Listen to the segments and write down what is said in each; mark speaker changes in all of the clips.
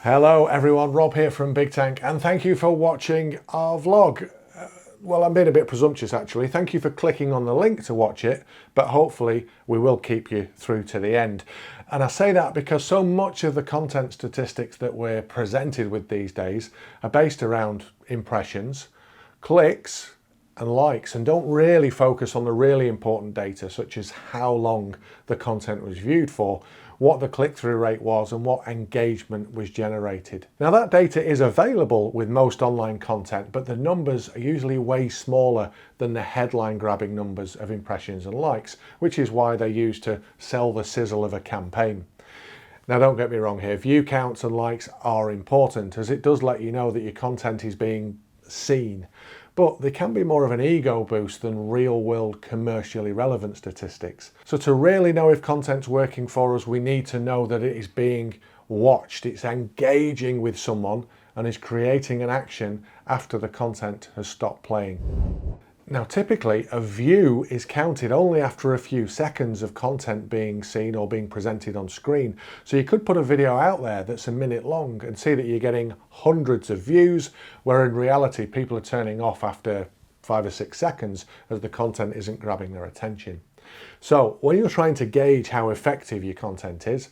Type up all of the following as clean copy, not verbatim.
Speaker 1: Hello everyone, Rob here from Bigtank, and thank you for watching our vlog. Well, I'm being a bit presumptuous actually. Thank you for clicking on the link to watch it, but hopefully we will keep you through to the end. And I say that because so much of the content statistics that we're presented with these days are based around impressions, clicks, and likes, and don't really focus on the really important data, such as how long the content was viewed for, what the click-through rate was, and what engagement was generated. Now, that data is available with most online content, but the numbers are usually way smaller than the headline-grabbing numbers of impressions and likes, which is why they're used to sell the sizzle of a campaign. Now, don't get me wrong here, view counts and likes are important, as it does let you know that your content is being seen, but they can be more of an ego boost than real-world commercially relevant statistics. So to really know if content's working for us, we need to know that it is being watched, it's engaging with someone, and is creating an action after the content has stopped playing. Now, typically a view is counted only after a few seconds of content being seen or being presented on screen. So you could put a video out there that's a minute long and see that you're getting hundreds of views, where in reality people are turning off after 5 or 6 seconds as the content isn't grabbing their attention. So when you're trying to gauge how effective your content is,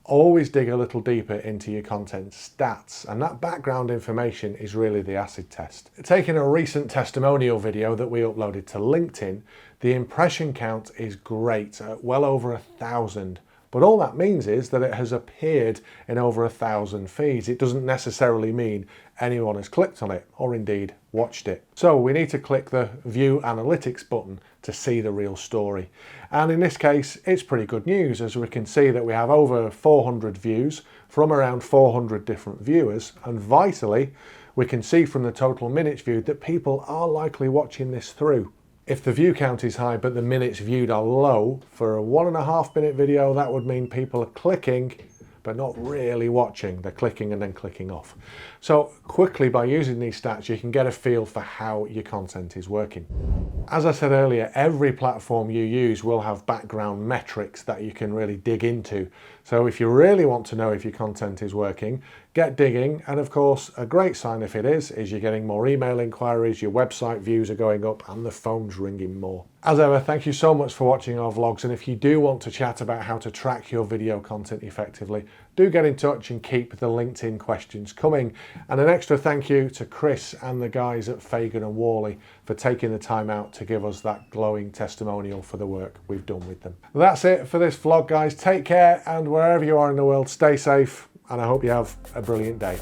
Speaker 1: always dig a little deeper into your content stats, and that background information is really the acid test. Taking a recent testimonial video that we uploaded to LinkedIn, the impression count is great at well over 1,000. But all that means is that it has appeared in over 1,000 feeds. It doesn't necessarily mean anyone has clicked on it or indeed watched it. So we need to click the View Analytics button to see the real story. And in this case, it's pretty good news, as we can see that we have over 400 views from around 400 different viewers. And vitally, we can see from the total minutes viewed that people are likely watching this through. If the view count is high but the minutes viewed are low, for a 1.5 minute video, that would mean people are clicking but not really watching. They're clicking and then clicking off. So quickly, by using these stats, you can get a feel for how your content is working. As I said earlier, every platform you use will have background metrics that you can really dig into. So if you really want to know if your content is working, get digging. And of course, a great sign if it is you're getting more email inquiries, your website views are going up, and the phone's ringing more. As ever, thank you so much for watching our vlogs. And if you do want to chat about how to track your video content effectively, do get in touch and keep the LinkedIn questions coming. And an extra thank you to Chris and the guys at Fagan and Worley for taking the time out to give us that glowing testimonial for the work we've done with them. That's it for this vlog, guys. Take care, and wherever you are in the world, stay safe, and I hope you have a brilliant day.